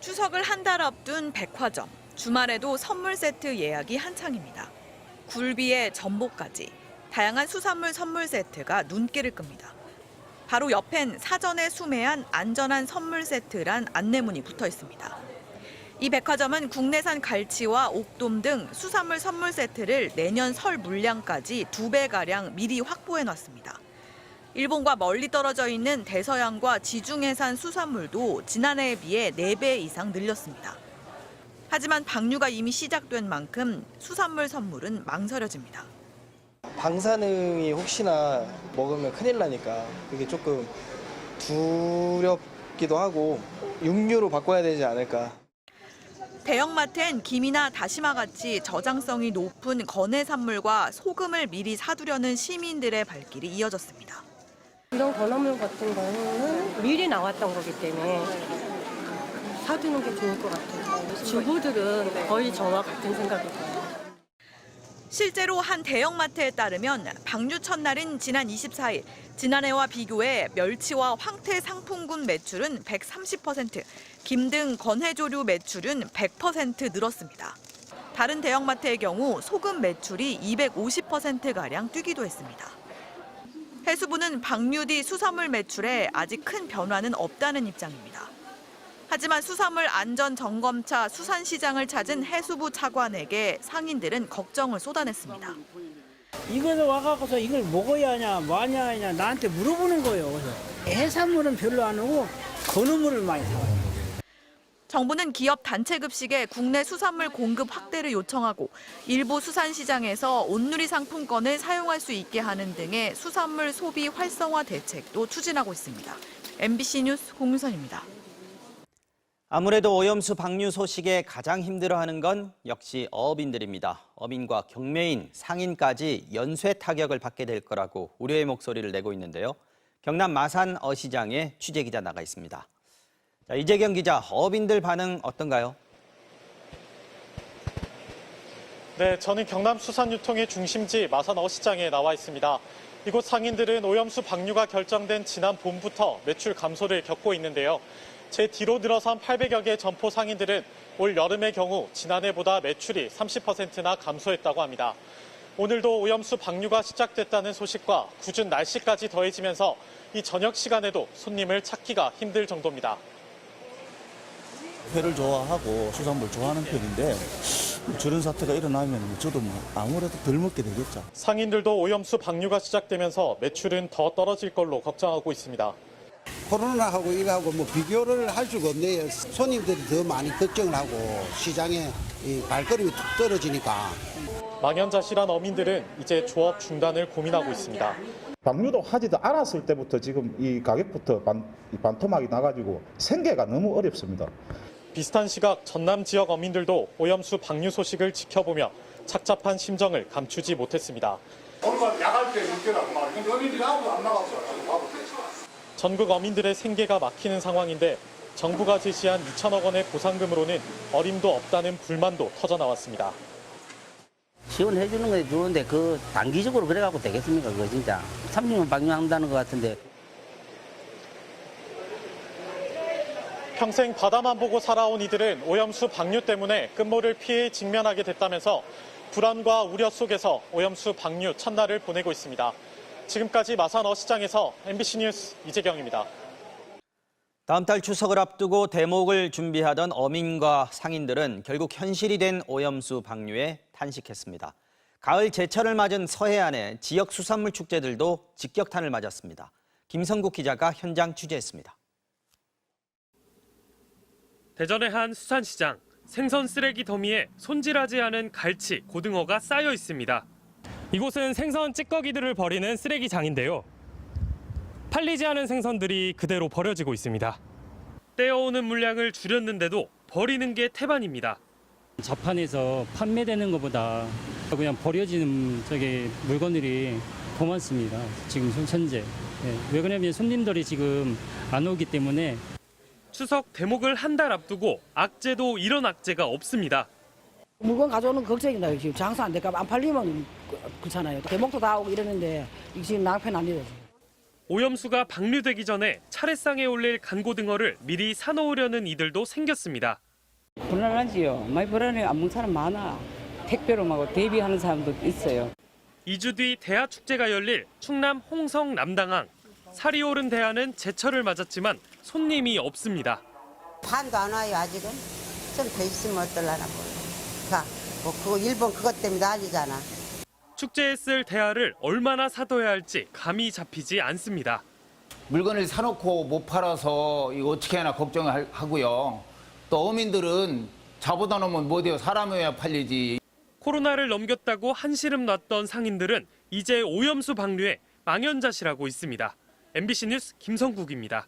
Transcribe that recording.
추석을 한 달 앞둔 백화점. 주말에도 선물 세트 예약이 한창입니다. 굴비에 전복까지 다양한 수산물 선물 세트가 눈길을 끕니다. 바로 옆엔 사전에 수매한 안전한 선물 세트란 안내문이 붙어 있습니다. 이 백화점은 국내산 갈치와 옥돔 등 수산물 선물 세트를 내년 설 물량까지 2배가량 미리 확보해놨습니다. 일본과 멀리 떨어져 있는 대서양과 지중해산 수산물도 지난해에 비해 4배 이상 늘렸습니다. 하지만 방류가 이미 시작된 만큼 수산물 선물은 망설여집니다. 방사능이 혹시나 먹으면 큰일 나니까 그게 조금 두렵기도 하고 육류로 바꿔야 되지 않을까. 대형마트엔 김이나 다시마 같이 저장성이 높은 건해산물과 소금을 미리 사두려는 시민들의 발길이 이어졌습니다. 이런 건어물 같은 거는 미리 나왔던 거기 때문에 사두는 게 좋을 것 같아요. 주부들은 거의 저와 같은 생각일 거예요. 실제로 한 대형마트에 따르면 방류 첫날인 지난 24일, 지난해와 비교해 멸치와 황태 상품군 매출은 130%, 김 등 건해조류 매출은 100% 늘었습니다. 다른 대형마트의 경우 소금 매출이 250%가량 뛰기도 했습니다. 해수부는 방류 뒤 수산물 매출에 아직 큰 변화는 없다는 입장입니다. 하지만 수산물 안전점검차 수산시장을 찾은 해수부 차관에게 상인들은 걱정을 쏟아냈습니다. 이거를 와갖고서 이걸 먹어야 하냐 마냐 하냐 나한테 물어보는 거예요. 그래서 해산물은 별로 안 오고 건어물을 많이 사와요. 정부는 기업 단체 급식에 국내 수산물 공급 확대를 요청하고 일부 수산시장에서 온누리 상품권을 사용할 수 있게 하는 등의 수산물 소비 활성화 대책도 추진하고 있습니다. MBC 뉴스 공유선입니다. 아무래도 오염수 방류 소식에 가장 힘들어하는 건 역시 어업인들입니다. 어민과 경매인, 상인까지 연쇄 타격을 받게 될 거라고 우려의 목소리를 내고 있는데요. 경남 마산 어시장에 취재기자 나가 있습니다. 자, 이재경 기자, 어업인들 반응 어떤가요? 네, 저는 경남 수산유통의 중심지 마산 어시장에 나와 있습니다. 이곳 상인들은 오염수 방류가 결정된 지난 봄부터 매출 감소를 겪고 있는데요. 제 뒤로 늘어선 800여 개 점포 상인들은 올 여름의 경우 지난해보다 매출이 30%나 감소했다고 합니다. 오늘도 오염수 방류가 시작됐다는 소식과 궂은 날씨까지 더해지면서 이 저녁 시간에도 손님을 찾기가 힘들 정도입니다. 회를 좋아하고 수산물 좋아하는 편인데 저런 사태가 일어나면 저도 아무래도 덜 먹게 되겠죠. 상인들도 오염수 방류가 시작되면서 매출은 더 떨어질 걸로 걱정하고 있습니다. 코로나하고 이거하고 비교를 할 수가 없네요. 손님들이 더 많이 걱정을 하고 시장에 발걸음이 툭 떨어지니까. 망연자실한 어민들은 이제 조업 중단을 고민하고 있습니다. 방류도 하지도 않았을 때부터 지금 이 가격부터 반토막이 나가지고 생계가 너무 어렵습니다. 비슷한 시각 전남 지역 어민들도 오염수 방류 소식을 지켜보며 착잡한 심정을 감추지 못했습니다. 오늘 나갈 때 늦더라고 막. 근데 어민들이 아무도 안 나갔어요. 전국 어민들의 생계가 막히는 상황인데 정부가 제시한 2천억 원의 보상금으로는 어림도 없다는 불만도 터져나왔습니다. 지원해 주는 건 좋은데 그 단기적으로 그래갖고 되겠습니까? 그거 진짜 30년 방류한다는 것 같은데. 평생 바다만 보고 살아온 이들은 오염수 방류 때문에 끝모를 피해 직면하게 됐다면서 불안과 우려 속에서 오염수 방류 첫날을 보내고 있습니다. 지금까지 마산 어시장에서 MBC 뉴스 이재경입니다. 다음 달 추석을 앞두고 대목을 준비하던 어민과 상인들은 결국 현실이 된 오염수 방류에 탄식했습니다. 가을 제철을 맞은 서해안의 지역 수산물 축제들도 직격탄을 맞았습니다. 김성국 기자가 현장 취재했습니다. 대전의 한 수산시장, 생선 쓰레기 더미에 손질하지 않은 갈치, 고등어가 쌓여 있습니다. 이곳은 생선 찌꺼기들을 버리는 쓰레기장인데요. 팔리지 않은 생선들이 그대로 버려지고 있습니다. 떼어오는 물량을 줄였는데도 버리는 게 태반입니다. 자판에서 판매되는 것보다 그냥 버려지는 물건들이 더 많습니다. 지금 현재. 왜 그러냐면 손님들이 지금 안 오기 때문에. 추석 대목을 한 달 앞두고 악재도 이런 악재가 없습니다. 물건 가져오는 거 걱정이 나요. 지금 장사 안 될까 봐 안 팔리면 그렇잖아요. 대목도 다 오고 이러는데 지금 낭패는 안 돼요. 오염수가 방류되기 전에 차례상에 올릴 간고등어를 미리 사놓으려는 이들도 생겼습니다. 불안하지요. 많이 불안해. 안 먹는 사람 많아. 택배로 막 대비하는 사람도 있어요. 2주 뒤 대하축제가 열릴 충남 홍성 남당항. 살이 오른 대하는 제철을 맞았지만 손님이 없습니다. 반도 안 와요, 아직은. 좀 더 있으면 어떨라나 몰라. 그거 일본 그것 때문에 난리잖아. 축제에 쓸 대하를 얼마나 사둬야 할지 감이 잡히지 않습니다. 물건을 사놓고 못 팔아서 이거 어떻게 하나 걱정하고요. 또 어민들은 자보다 놓으면 못해요. 사람이어야 팔리지. 코로나를 넘겼다고 한시름 놨던 상인들은 이제 오염수 방류에 망연자실하고 있습니다. MBC 뉴스 김성국입니다.